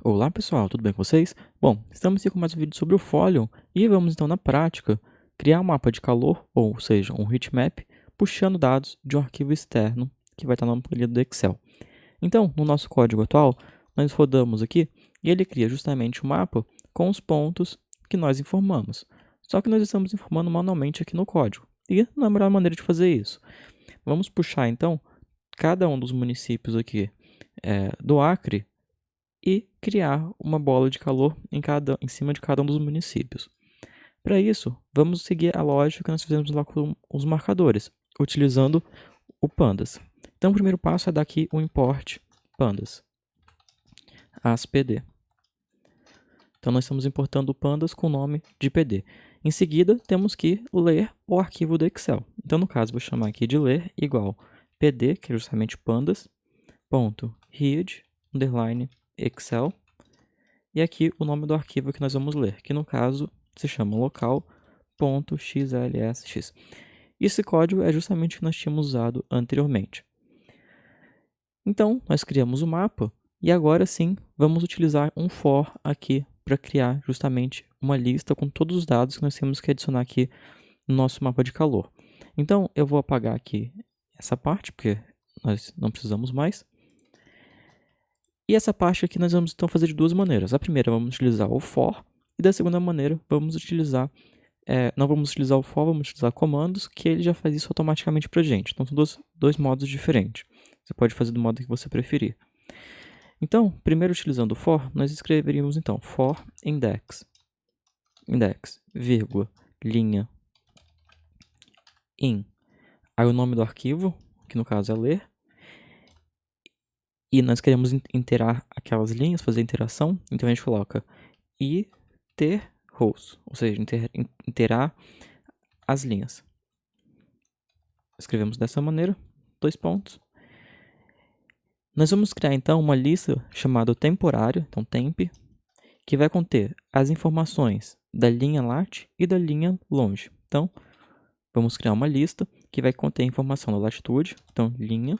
Olá pessoal, tudo bem com vocês? Bom, estamos aqui com mais um vídeo sobre o Folion e vamos então na prática criar um mapa de calor, ou seja, um heatmap, puxando dados de um arquivo externo que vai estar na planilha do Excel. Então, no nosso código atual, nós rodamos aqui e ele cria justamente o mapa com os pontos que nós informamos. Só que nós estamos informando manualmente aqui no código e não é a melhor maneira de fazer isso. Vamos puxar então cada um dos municípios aqui do Acre e criar uma bola de calor em cima de cada um dos municípios. Para isso, vamos seguir a lógica que nós fizemos lá com os marcadores, utilizando o pandas. Então, o primeiro passo é dar aqui o import pandas, as.pd. Então, nós estamos importando o pandas com o nome de pd. Em seguida, temos que ler o arquivo do Excel. Então, no caso, vou chamar aqui de ler igual pd, que é justamente pandas, ponto read, underline, Excel, e aqui o nome do arquivo que nós vamos ler, que no caso se chama local.xlsx. Esse código é justamente o que nós tínhamos usado anteriormente. Então, nós criamos o mapa e agora sim vamos utilizar um for aqui para criar justamente uma lista com todos os dados que nós temos que adicionar aqui no nosso mapa de calor. Então, eu vou apagar aqui essa parte, porque nós não precisamos mais. E essa parte aqui nós vamos então fazer de duas maneiras. A primeira, vamos utilizar o for, e da segunda maneira, vamos utilizar, não vamos utilizar o for, vamos utilizar comandos, que ele já faz isso automaticamente para a gente. Então, são dois modos diferentes. Você pode fazer do modo que você preferir. Então, primeiro utilizando o for, nós escreveríamos então for index, vírgula, linha, in, aí o nome do arquivo, que no caso é ler, e nós queremos interar aquelas linhas, fazer interação, então a gente coloca iterrows, ou seja, interar as linhas. Escrevemos dessa maneira, 2 pontos. Nós vamos criar então uma lista chamada temporário, então temp, que vai conter as informações da linha lat e da linha longe. Então, vamos criar uma lista que vai conter a informação da latitude, então linha,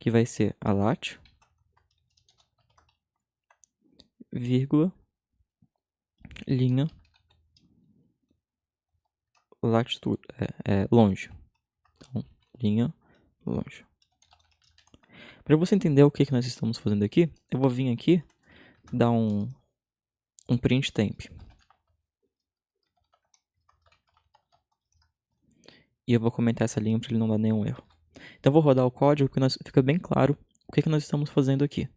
que vai ser a lat, vírgula, linha, latitude, longe. Então, linha, longe. Para você entender o que nós estamos fazendo aqui, eu vou vir aqui dar um print temp. E eu vou comentar essa linha para ele não dar nenhum erro. Então, eu vou rodar o código que fica bem claro o que nós estamos fazendo aqui.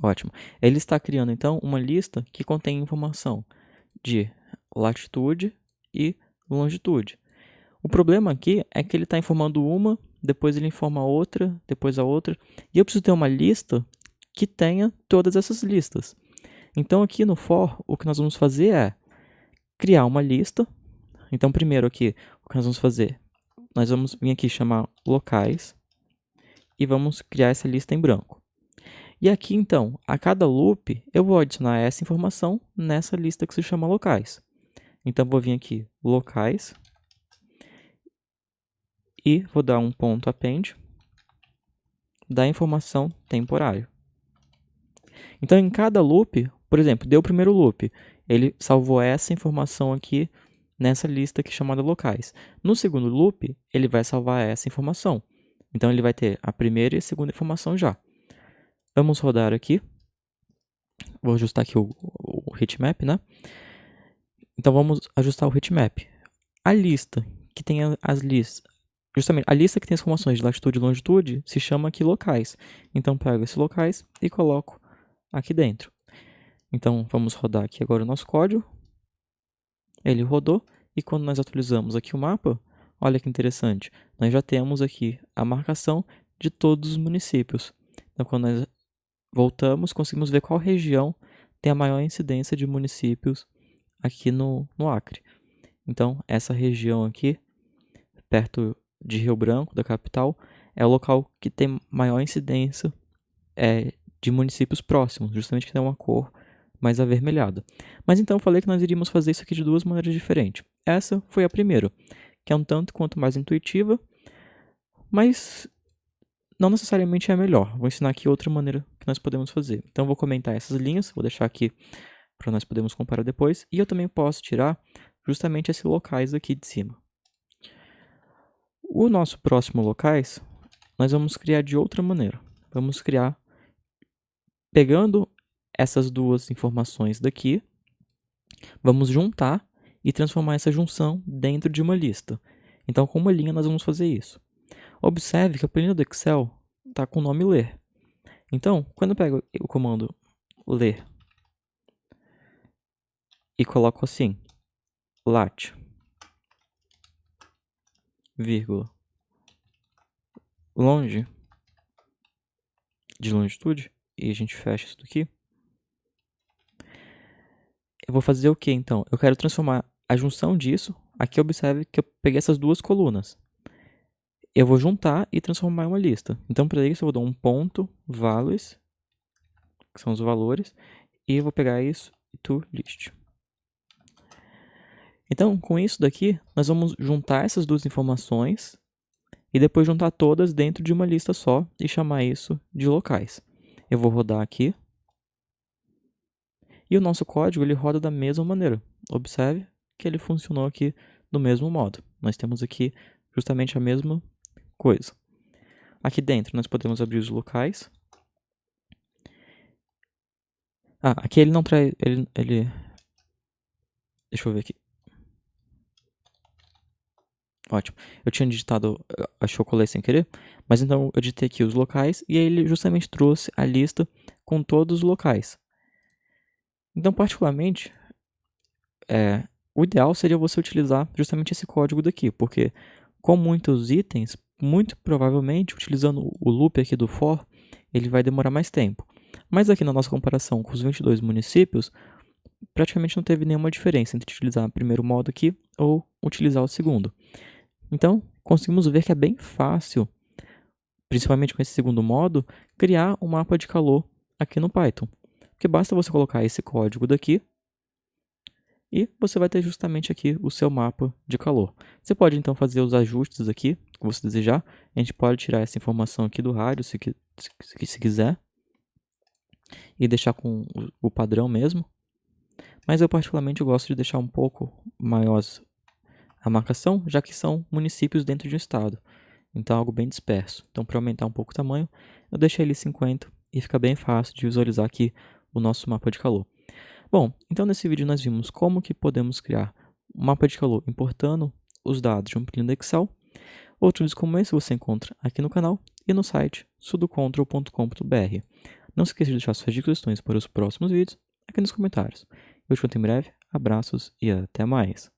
Ótimo. Ele está criando, então, uma lista que contém informação de latitude e longitude. O problema aqui é que ele está informando uma, depois ele informa outra, depois a outra. E eu preciso ter uma lista que tenha todas essas listas. Então, aqui no for, o que nós vamos fazer é criar uma lista. Então, primeiro aqui, o que nós vamos fazer? Nós vamos vir aqui chamar locais e vamos criar essa lista em branco. E aqui, então, a cada loop, eu vou adicionar essa informação nessa lista que se chama locais. Então, vou vir aqui, locais, e vou dar um ponto append da informação temporário. Então, em cada loop, por exemplo, deu o primeiro loop, ele salvou essa informação aqui nessa lista aqui chamada locais. No segundo loop, ele vai salvar essa informação. Então, ele vai ter a primeira e a segunda informação já. Vamos rodar aqui. Vou ajustar aqui o heatmap, né? Então, vamos ajustar o heatmap. A lista que tem as listas, justamente a lista que tem as informações de latitude e longitude se chama aqui locais. Então, pego esses locais e coloco aqui dentro. Então, vamos rodar aqui agora o nosso código. Ele rodou e quando nós atualizamos aqui o mapa, olha que interessante, nós já temos aqui a marcação de todos os municípios. Então, quando nós voltamos, conseguimos ver qual região tem a maior incidência de municípios aqui no Acre. Então, essa região aqui, perto de Rio Branco, da capital, é o local que tem maior incidência de municípios próximos, justamente que tem uma cor mais avermelhada. Mas então eu falei que nós iríamos fazer isso aqui de duas maneiras diferentes. Essa foi a primeira, que é um tanto quanto mais intuitiva, mas não necessariamente é a melhor. Vou ensinar aqui outra maneira que nós podemos fazer. Então, eu vou comentar essas linhas, vou deixar aqui para nós podermos comparar depois. E eu também posso tirar justamente esses locais aqui de cima. O nosso próximo locais, nós vamos criar de outra maneira. Vamos criar pegando essas duas informações daqui, vamos juntar e transformar essa junção dentro de uma lista. Então, com uma linha, nós vamos fazer isso. Observe que a planilha do Excel está com o nome ler. Então, quando eu pego o comando ler e coloco assim, lat, vírgula, longe de longitude, e a gente fecha isso daqui, eu vou fazer o que então? Eu quero transformar a junção disso, aqui observe que eu peguei essas duas colunas. Eu vou juntar e transformar em uma lista. Então, para isso, eu vou dar um ponto values, que são os valores, e eu vou pegar isso e to list. Então, com isso daqui, nós vamos juntar essas duas informações e depois juntar todas dentro de uma lista só e chamar isso de locais. Eu vou rodar aqui. E o nosso código ele roda da mesma maneira. Observe que ele funcionou aqui do mesmo modo. Nós temos aqui justamente a mesma coisa. Aqui dentro nós podemos abrir os locais. Aqui ele não traz... Deixa eu ver aqui. Ótimo. Eu tinha digitado, acho que eu colei sem querer, mas então eu digitei aqui os locais e ele justamente trouxe a lista com todos os locais. Então, particularmente, o ideal seria você utilizar justamente esse código daqui, porque com muitos itens, muito provavelmente, utilizando o loop aqui do for, ele vai demorar mais tempo. Mas aqui na nossa comparação com os 22 municípios, praticamente não teve nenhuma diferença entre utilizar o primeiro modo aqui ou utilizar o segundo. Então, conseguimos ver que é bem fácil, principalmente com esse segundo modo, criar um mapa de calor aqui no Python. Porque basta você colocar esse código daqui e você vai ter justamente aqui o seu mapa de calor. Você pode então fazer os ajustes aqui que você desejar. A gente pode tirar essa informação aqui do rádio se quiser e deixar com o padrão mesmo. Mas eu particularmente gosto de deixar um pouco maior a marcação, já que são municípios dentro de um estado. Então, algo bem disperso. Então, para aumentar um pouco o tamanho, eu deixei ele 50 e fica bem fácil de visualizar aqui o nosso mapa de calor. Bom, então nesse vídeo nós vimos como que podemos criar um mapa de calor importando os dados de um planilha do Excel. Outros vídeos como esse você encontra aqui no canal e no site sudocontrol.com.br. Não se esqueça de deixar suas sugestões para os próximos vídeos aqui nos comentários. Eu te conto em breve, abraços e até mais!